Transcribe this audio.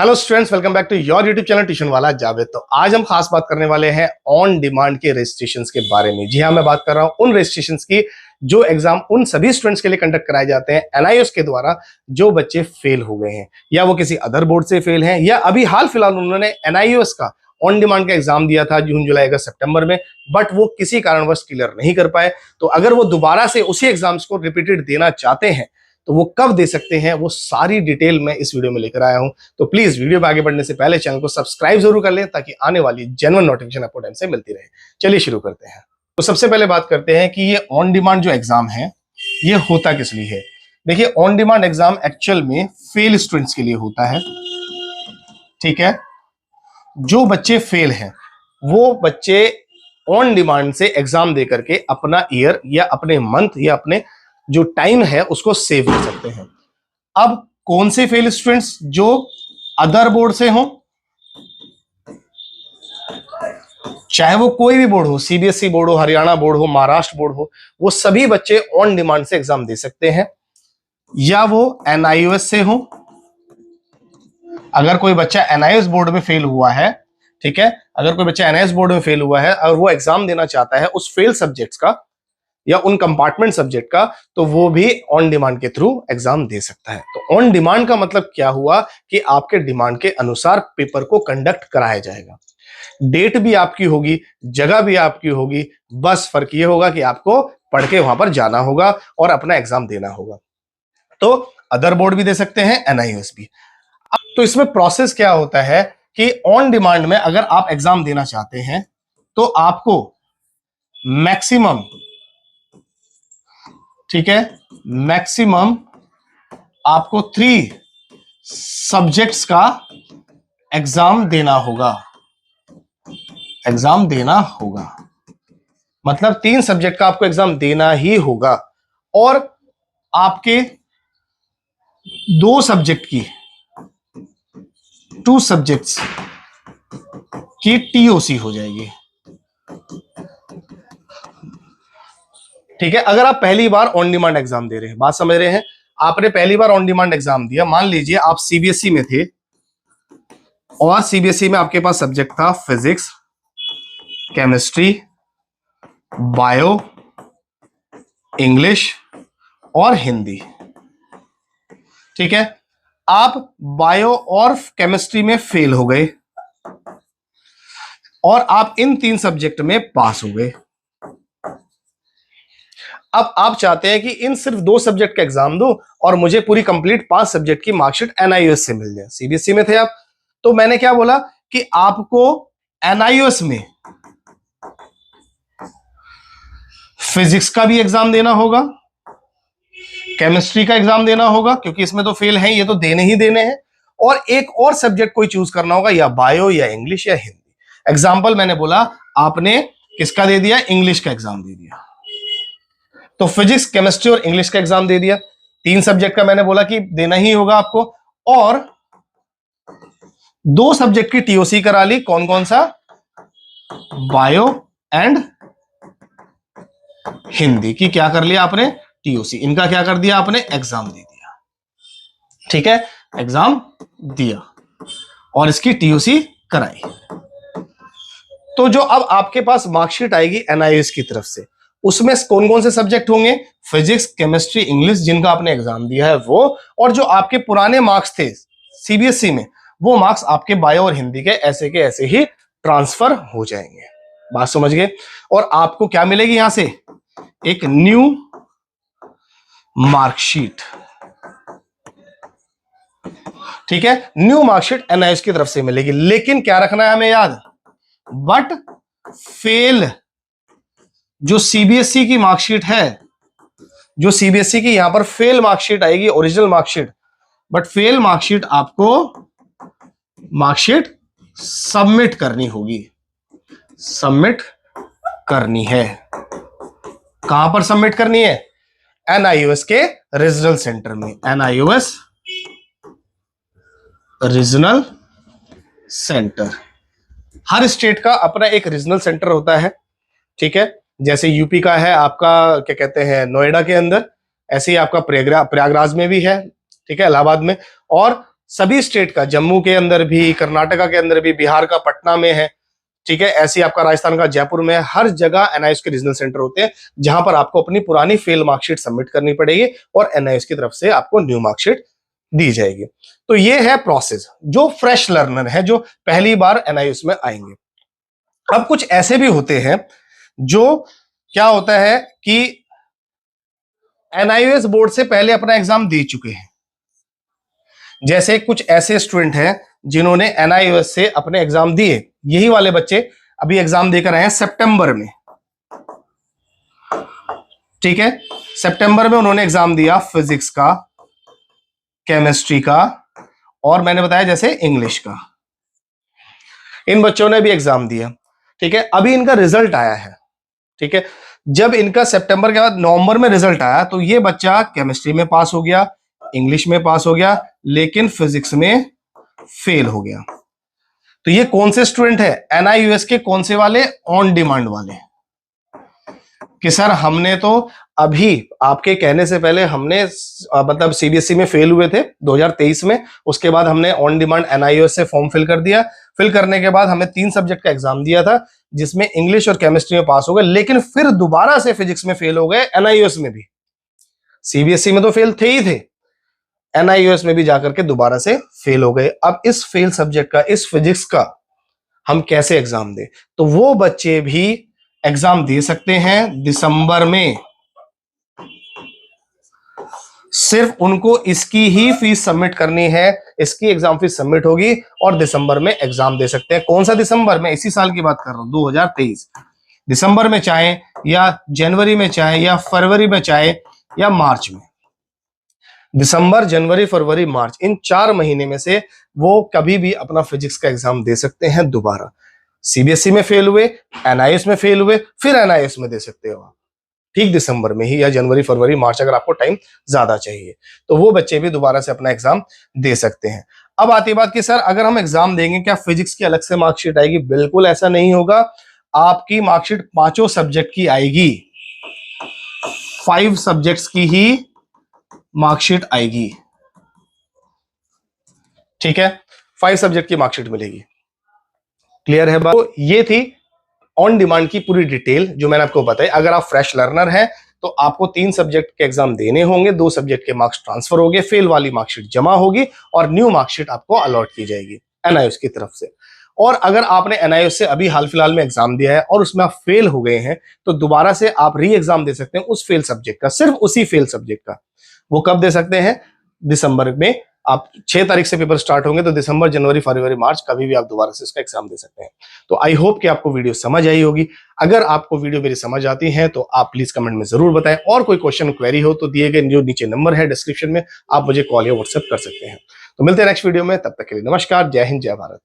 Hello students, welcome back to your YouTube channel tuition वाला जावेद। तो आज हम खास बात करने वाले हैं ऑन डिमांड के रजिस्ट्रेशंस के बारे में। जी हाँ, मैं बात कर रहा हूं उन रजिस्ट्रेशंस की जो एग्जाम उन सभी स्टूडेंट्स के लिए कंडक्ट कराए जाते हैं एनआईओएस के द्वारा, जो बच्चे फेल हो गए हैं या वो किसी अदर बोर्ड से फेल हैं या अभी हाल फिलहाल उन्होंने एनआईओएस का ऑन डिमांड का एग्जाम दिया था जून जुलाई अगस्त सितंबर में, बट वो किसी कारणवश क्लियर नहीं कर पाए। तो अगर वो दोबारा से उसी एग्जाम्स को रिपीटेड देना चाहते हैं तो वो कब दे सकते हैं, वो सारी डिटेल मैं इस वीडियो में लेकर आया हूं। तो प्लीज वीडियो में आगे बढ़ने से पहले चैनल को सब्सक्राइब जरूर कर लें ताकि आने वाली जेन्युइन नोटिफिकेशन आपको टाइम से मिलती रहे। चलिए शुरू करते हैं। तो सबसे पहले बात करते हैं कि ये ऑन डिमांड जो एग्जाम है ये होता किस लिए है। देखिए, ऑन डिमांड एग्जाम एक्चुअल में फेल स्टूडेंट्स के लिए होता है। ठीक है, जो बच्चे फेल हैं वो बच्चे ऑन डिमांड से एग्जाम दे करके अपना ईयर या अपने मंथ या अपने जो टाइम है उसको सेव कर सकते हैं। अब कौन से फेल स्टूडेंट्स? जो अदर बोर्ड से हो, चाहे वो कोई भी बोर्ड हो, सीबीएसई बोर्ड हो, हरियाणा बोर्ड हो, महाराष्ट्र बोर्ड हो, वो सभी बच्चे ऑन डिमांड से एग्जाम दे सकते हैं। या वो एनआईओएस से हो, अगर कोई बच्चा एनआईओएस बोर्ड में फेल हुआ है, ठीक है, अगर कोई बच्चा एनआईओएस बोर्ड में फेल हुआ है और वो एग्जाम देना चाहता है उस फेल सब्जेक्ट्स का या उन कंपार्टमेंट सब्जेक्ट का, तो वो भी ऑन डिमांड के थ्रू एग्जाम दे सकता है। तो ऑन डिमांड का मतलब क्या हुआ कि आपके डिमांड के अनुसार पेपर को कंडक्ट कराया जाएगा। डेट भी आपकी होगी, जगह भी आपकी होगी, बस फर्क ये होगा कि आपको पढ़ के वहां पर जाना होगा और अपना एग्जाम देना होगा। तो अदर बोर्ड भी दे सकते हैं, एनआईओएस भी। तो इसमें प्रोसेस क्या होता है कि ऑन डिमांड में अगर आप एग्जाम देना चाहते हैं तो आपको मैक्सिमम, ठीक है, मैक्सिमम आपको 3 सब्जेक्ट्स का एग्जाम देना होगा। एग्जाम देना होगा मतलब 3 सब्जेक्ट का आपको एग्जाम देना ही होगा और आपके 2 सब्जेक्ट की, 2 सब्जेक्ट्स की टीओसी हो जाएगी। ठीक है, अगर आप पहली बार ऑन डिमांड एग्जाम दे रहे हैं, बात समझ रहे हैं, आपने पहली बार ऑन डिमांड एग्जाम दिया, मान लीजिए आप सीबीएसई में थे और सीबीएसई में आपके पास सब्जेक्ट था फिजिक्स, केमिस्ट्री, बायो, इंग्लिश और हिंदी। ठीक है, आप बायो और केमिस्ट्री में फेल हो गए और आप इन 3 सब्जेक्ट में पास हो गए। अब आप चाहते हैं कि इन सिर्फ 2 सब्जेक्ट का एग्जाम दो और मुझे पूरी कंप्लीट 5 सब्जेक्ट की मार्कशीट एनआईओएस से मिल जाए। सीबीएसई में थे आप, तो मैंने क्या बोला कि आपको एनआईओएस में फिजिक्स का भी एग्जाम देना होगा, केमिस्ट्री का एग्जाम देना होगा क्योंकि इसमें तो फेल हैं, ये तो देने ही देने हैं, और एक और सब्जेक्ट कोई चूज करना होगा, या बायो या इंग्लिश या हिंदी। एग्जाम्पल मैंने बोला, आपने किसका दे दिया? इंग्लिश का एग्जाम दे दिया, तो फिजिक्स, केमिस्ट्री और इंग्लिश का एग्जाम दे दिया। 3 सब्जेक्ट का मैंने बोला कि देना ही होगा आपको, और 2 सब्जेक्ट की टीओसी करा ली। कौन कौन सा? बायो एंड हिंदी की क्या कर लिया आपने? टीओसी। इनका क्या कर दिया आपने? एग्जाम दे दिया। ठीक है, एग्जाम दिया और इसकी टीओसी कराई। तो जो अब आपके पास मार्कशीट आएगी एनआईओएस की तरफ से, उसमें कौन कौन से सब्जेक्ट होंगे? फिजिक्स, केमिस्ट्री, इंग्लिश, जिनका आपने एग्जाम दिया है वो, और जो आपके पुराने मार्क्स थे सीबीएसई में, वो मार्क्स आपके बायो और हिंदी के ऐसे ही ट्रांसफर हो जाएंगे। बात समझ गए? और आपको क्या मिलेगी यहां से? एक न्यू मार्कशीट। ठीक है, न्यू मार्कशीट एनआईओएस की तरफ से मिलेगी। लेकिन क्या रखना है हमें याद? बट फेल, जो सीबीएसई की मार्कशीट है, जो सीबीएसई की यहां पर फेल मार्कशीट आएगी, original marksheet, but fail marksheet आपको मार्कशीट सबमिट करनी होगी। सबमिट करनी है। कहां पर सबमिट करनी है? एनआईओएस के रीजनल सेंटर में। एनआईओएस रीजनल सेंटर, हर स्टेट का अपना एक रीजनल सेंटर होता है। ठीक है, जैसे यूपी का है आपका क्या कहते हैं नोएडा के अंदर, ऐसे ही आपका प्रयागराज में भी है, ठीक है, इलाहाबाद में, और सभी स्टेट का, जम्मू के अंदर भी, कर्नाटका के अंदर भी, बिहार का पटना में है, ठीक है, ऐसे ही आपका राजस्थान का जयपुर में है। हर जगह एनआईओएस के रीजनल सेंटर होते हैं जहां पर आपको अपनी पुरानी फेल मार्कशीट सबमिट करनी पड़ेगी और एनआईओएस की तरफ से आपको न्यू मार्कशीट दी जाएगी। तो ये है प्रोसेस जो फ्रेश लर्नर है, जो पहली बार एनआईओएस में आएंगे। अब कुछ ऐसे भी होते हैं जो क्या होता है कि एनआईओएस बोर्ड से पहले अपना एग्जाम दे चुके हैं। जैसे कुछ ऐसे स्टूडेंट हैं जिन्होंने एनआईओएस से अपने एग्जाम दिए, यही वाले बच्चे अभी एग्जाम देकर आए हैं सितंबर में, ठीक है। सितंबर में उन्होंने एग्जाम दिया फिजिक्स का, केमिस्ट्री का और मैंने बताया जैसे इंग्लिश का। इन बच्चों ने भी एग्जाम दिया, ठीक है। अभी इनका रिजल्ट आया है, ठीक है। जब इनका सितंबर के बाद नवंबर में रिजल्ट आया तो ये बच्चा केमिस्ट्री में पास हो गया, इंग्लिश में पास हो गया, लेकिन फिजिक्स में फेल हो गया। तो ये कौन से स्टूडेंट है? एनआईओएस के कौन से वाले? ऑन डिमांड वाले। कि सर हमने तो अभी आपके कहने से पहले हमने मतलब सीबीएसई में फेल हुए थे 2023 में, उसके बाद हमने ऑन डिमांड एनआईओएस से फॉर्म फिल कर दिया। फिल करने के बाद हमने 3 सब्जेक्ट का एग्जाम दिया था जिसमें इंग्लिश और केमिस्ट्री में पास हो गए, लेकिन फिर दोबारा से फिजिक्स में फेल हो गए। एनआईओएस में भी, सीबीएसई में तो फेल थे ही थे, एनआईओएस में भी जाकर के दोबारा से फेल हो गए। अब इस फेल सब्जेक्ट का, इस फिजिक्स का हम कैसे एग्जाम दें? तो वो बच्चे भी एग्जाम दे सकते हैं दिसंबर में। सिर्फ उनको इसकी ही फीस सबमिट करनी है, इसकी एग्जाम फीस सबमिट होगी और दिसंबर में एग्जाम दे सकते हैं। कौन सा दिसंबर? मैं इसी साल की बात कर रहा हूं, 2023 दिसंबर में, चाहे या जनवरी में, चाहे या फरवरी में, चाहे या मार्च में। दिसंबर, जनवरी, फरवरी, मार्च, इन 4 महीने में से वो कभी भी अपना फिजिक्स का एग्जाम दे सकते हैं दोबारा। सीबीएसई में फेल हुए, एनआईओएस में फेल हुए, फिर एनआईओएस में दे सकते हो आप, ठीक दिसंबर में ही, या जनवरी, फरवरी, मार्च, अगर आपको टाइम ज्यादा चाहिए तो वो बच्चे भी दोबारा से अपना एग्जाम दे सकते हैं। अब आती बात कि सर अगर हम एग्जाम देंगे क्या फिजिक्स की अलग से मार्कशीट आएगी? बिल्कुल ऐसा नहीं होगा। आपकी मार्कशीट 5 सब्जेक्ट की आएगी, 5 सब्जेक्ट्स की ही मार्कशीट आएगी, ठीक है। 5 सब्जेक्ट की मार्कशीट मिलेगी। क्लियर है बात? तो ये थी ऑन डिमांड की पूरी डिटेल जो मैंने आपको बताई। अगर आप फ्रेश लर्नर हैं तो आपको 3 सब्जेक्ट के एग्जाम देने होंगे, 2 सब्जेक्ट के मार्क्स ट्रांसफर होंगे, फेल वाली मार्कशीट जमा होगी और न्यू मार्कशीट आपको अलॉट की जाएगी एनआईओएस की तरफ से। और अगर आपने एनआईओएस से अभी हाल फिलहाल में एग्जाम दिया है और उसमें आप फेल हो गए हैं तो दोबारा से आप री एग्जाम दे सकते हैं उस फेल सब्जेक्ट का, सिर्फ उसी फेल सब्जेक्ट का। वो कब दे सकते हैं? दिसंबर में। आप 6 तारीख से पेपर स्टार्ट होंगे तो दिसंबर, जनवरी, फरवरी, मार्च, कभी भी आप दोबारा से इसका एग्जाम दे सकते हैं। तो आई होप कि आपको वीडियो समझ आई होगी। अगर आपको वीडियो मेरी समझ आती है तो आप प्लीज कमेंट में जरूर बताएं, और कोई क्वेश्चन क्वेरी हो तो दिए गए जो नीचे नंबर है डिस्क्रिप्शन में, आप मुझे कॉल या व्हाट्सएप कर सकते हैं। तो मिलते हैं नेक्स्ट वीडियो में, तब तक के लिए नमस्कार, जय हिंद, जय भारत।